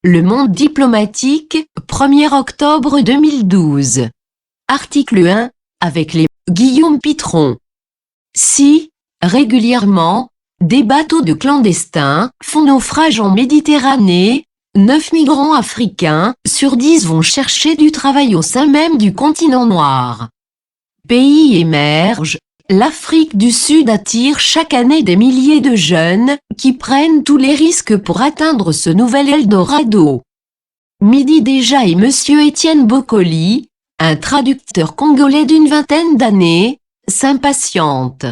Le Monde diplomatique, 1er octobre 2012. Article 1, avec les Guillaume Pitron. Si, régulièrement, des bateaux de clandestins font naufrage en Méditerranée, 9 migrants africains sur 10 vont chercher du travail au sein même du continent noir. Pays émerge, l'Afrique du Sud attire chaque année des milliers de jeunes qui prennent tous les risques pour atteindre ce nouvel Eldorado. Midi déjà et Monsieur Étienne Bokoli, un traducteur congolais d'une vingtaine d'années, s'impatiente.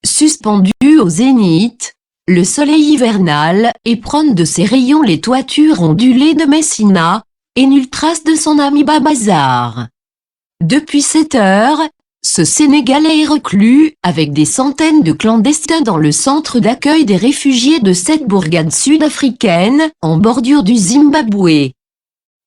Suspendu au zénith, le soleil hivernal éprône de ses rayons les toitures ondulées de Messina, et nulle trace de son ami Babazar. Depuis 7 heures, ce Sénégalais est reclus avec des centaines de clandestins dans le centre d'accueil des réfugiés de cette bourgade sud-africaine, en bordure du Zimbabwe.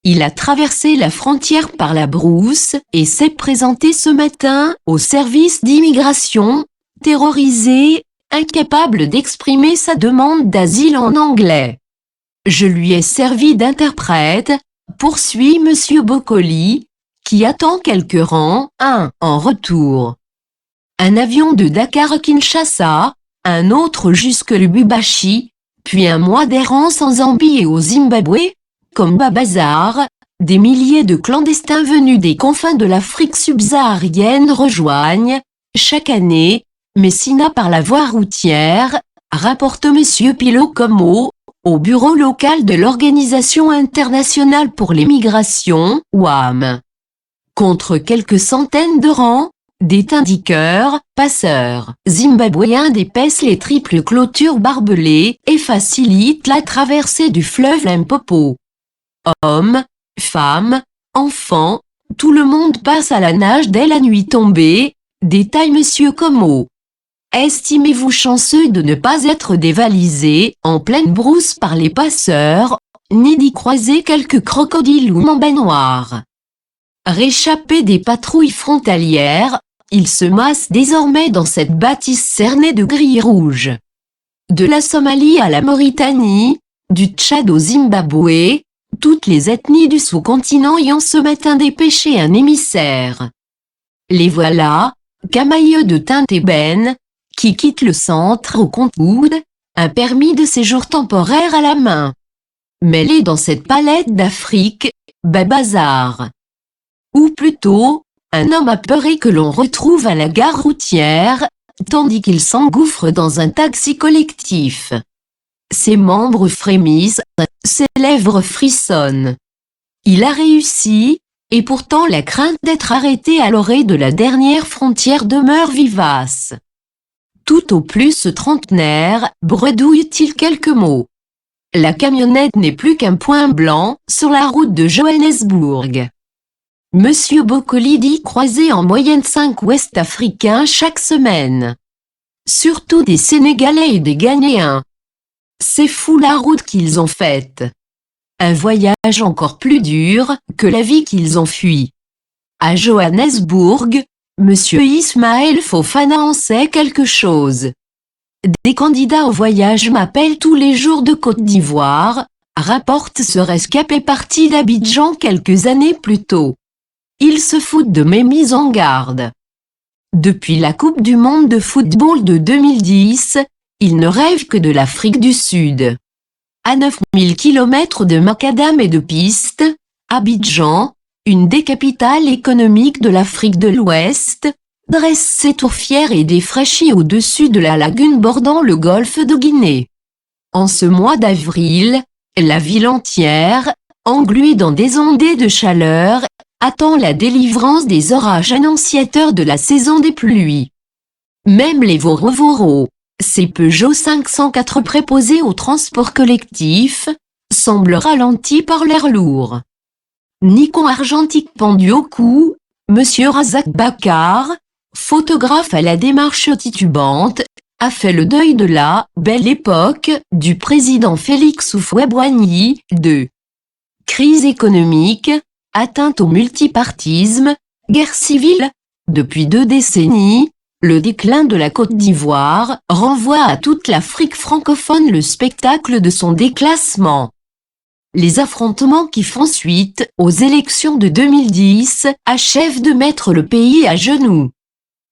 Il a traversé la frontière par la brousse et s'est présenté ce matin au service d'immigration, terrorisé, incapable d'exprimer sa demande d'asile en anglais. Je lui ai servi d'interprète, poursuit Monsieur Bokoli, qui attend quelques rangs, en retour. Un avion de Dakar à Kinshasa, un autre jusque Lubumbashi, puis un mois d'errance en Zambie et au Zimbabwe, comme Babazar, des milliers de clandestins venus des confins de l'Afrique subsaharienne rejoignent, chaque année, Messina par la voie routière, rapporte Monsieur Pilo Como, au bureau local de l'Organisation internationale pour les migrations, OIM. Contre quelques centaines de rangs, des tindiqueurs, passeurs, zimbabwéens dépaissent les triples clôtures barbelées et facilitent la traversée du fleuve Limpopo. Hommes, femmes, enfants, tout le monde passe à la nage dès la nuit tombée, détaille Monsieur Como. Estimez-vous chanceux de ne pas être dévalisé en pleine brousse par les passeurs, ni d'y croiser quelques crocodiles ou mambas noirs. Réchappé des patrouilles frontalières, il se masse désormais dans cette bâtisse cernée de grilles rouges. De la Somalie à la Mauritanie, du Tchad au Zimbabwe, toutes les ethnies du sous-continent y ont ce matin dépêché un émissaire. Les voilà, camailleux de teinte ébène, qui quittent le centre au compte-gouttes, un permis de séjour temporaire à la main. Mêlé dans cette palette d'Afrique, Babazar. Ou plutôt, un homme apeuré que l'on retrouve à la gare routière, tandis qu'il s'engouffre dans un taxi collectif. Ses membres frémissent, ses lèvres frissonnent. Il a réussi, et pourtant la crainte d'être arrêté à l'orée de la dernière frontière demeure vivace. Tout au plus ce trentenaire bredouille-t-il quelques mots. La camionnette n'est plus qu'un point blanc sur la route de Johannesburg. Monsieur Bokoli dit croiser en moyenne 5 Ouest-Africains chaque semaine. Surtout des Sénégalais et des Ghanéens. C'est fou la route qu'ils ont faite. Un voyage encore plus dur que la vie qu'ils ont fui. À Johannesburg, Monsieur Ismaël Fofana en sait quelque chose. Des candidats au voyage m'appellent tous les jours de Côte d'Ivoire, rapporte ce rescapé parti d'Abidjan quelques années plus tôt. Ils se foutent de mes mises en garde. Depuis la Coupe du monde de football de 2010, ils ne rêvent que de l'Afrique du Sud. À 9000 km de macadam et de pistes, Abidjan, une des capitales économiques de l'Afrique de l'Ouest, dresse ses tours fières et défraîchies au-dessus de la lagune bordant le golfe de Guinée. En ce mois d'avril, la ville entière, engluée dans des ondées de chaleur, attend la délivrance des orages annonciateurs de la saison des pluies. Même les Voro, ces Peugeot 504 préposés au transport collectif, semblent ralentis par l'air lourd. Nikon argentique pendu au cou, Monsieur Razak Bakar, photographe à la démarche titubante, a fait le deuil de la « belle époque » du président Félix Houphouët-Boigny, de crise économique, atteinte au multipartisme, guerre civile. Depuis 2 décennies, le déclin de la Côte d'Ivoire renvoie à toute l'Afrique francophone le spectacle de son déclassement. Les affrontements qui font suite aux élections de 2010 achèvent de mettre le pays à genoux.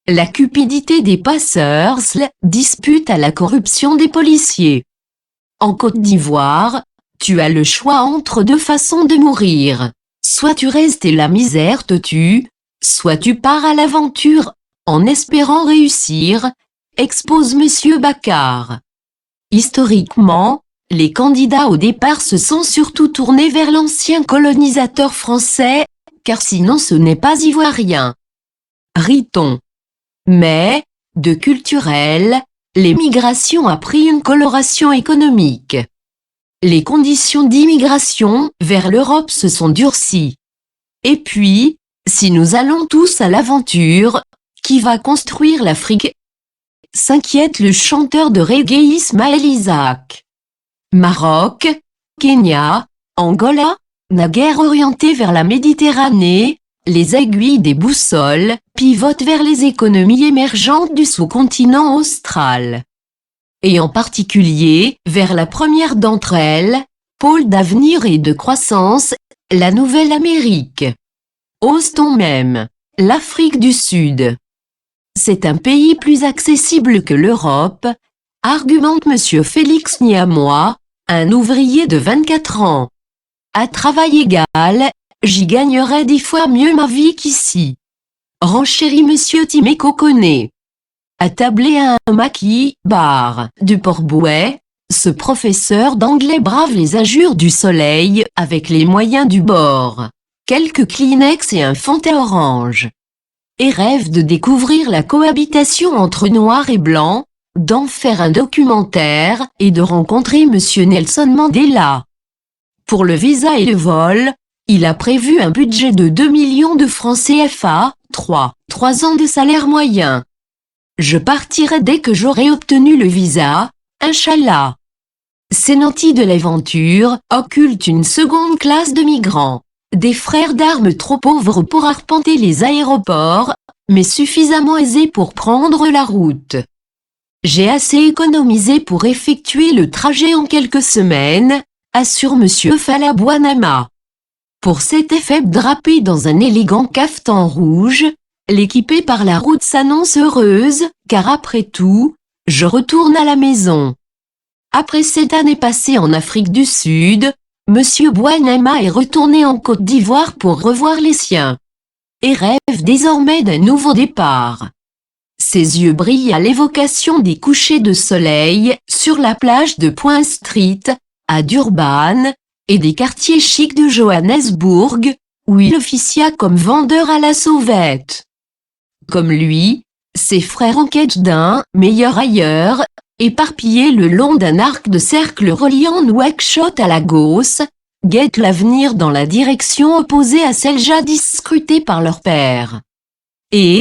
La cupidité des passeurs dispute à la corruption des policiers. En Côte d'Ivoire, tu as le choix entre deux façons de mourir. Soit tu restes et la misère te tue, soit tu pars à l'aventure, en espérant réussir, expose Monsieur Baccar. Historiquement, les candidats au départ se sont surtout tournés vers l'ancien colonisateur français, car sinon ce n'est pas ivoirien. Rit-on. Mais, de culturel, l'émigration a pris une coloration économique. Les conditions d'immigration vers l'Europe se sont durcies. Et puis, si nous allons tous à l'aventure, qui va construire l'Afrique? S'inquiète le chanteur de reggae Ismaël Isaac. Maroc, Kenya, Angola, naguère orientés vers la Méditerranée, les aiguilles des boussoles pivotent vers les économies émergentes du sous-continent austral. Et en particulier, vers la première d'entre elles, pôle d'avenir et de croissance, la Nouvelle-Amérique. Ose-t-on même, l'Afrique du Sud. C'est un pays plus accessible que l'Europe, argumente Monsieur Félix Niamois, un ouvrier de 24 ans. À travail égal, j'y gagnerais 10 fois mieux ma vie qu'ici. Renchérit Monsieur Timéco Koné. Attablé à un maquis bar du Port-Bouet, ce professeur d'anglais brave les injures du soleil avec les moyens du bord, quelques Kleenex et un fond à orange. Et rêve de découvrir la cohabitation entre noir et blanc, d'en faire un documentaire et de rencontrer Monsieur Nelson Mandela. Pour le visa et le vol, il a prévu un budget de 2 millions de francs CFA, 3 ans de salaire moyen. Je partirai dès que j'aurai obtenu le visa, Inch'Allah. Ces nantis de l'aventure occultent une seconde classe de migrants, des frères d'armes trop pauvres pour arpenter les aéroports, mais suffisamment aisés pour prendre la route. J'ai assez économisé pour effectuer le trajet en quelques semaines, assure Monsieur Falabouanama. Pour cet effet drapé dans un élégant cafetan rouge, l'équipée par la route s'annonce heureuse, car après tout, je retourne à la maison. Après cette année passée en Afrique du Sud, Monsieur Bouanama est retourné en Côte d'Ivoire pour revoir les siens. Et rêve désormais d'un nouveau départ. Ses yeux brillent à l'évocation des couchers de soleil sur la plage de Point Street, à Durban, et des quartiers chics de Johannesburg, où il officia comme vendeur à la sauvette. Comme lui, ses frères en quête d'un meilleur ailleurs, éparpillés le long d'un arc de cercle reliant Nouakchott à Lagos, guettent l'avenir dans la direction opposée à celle jadis scrutée par leur père. Et,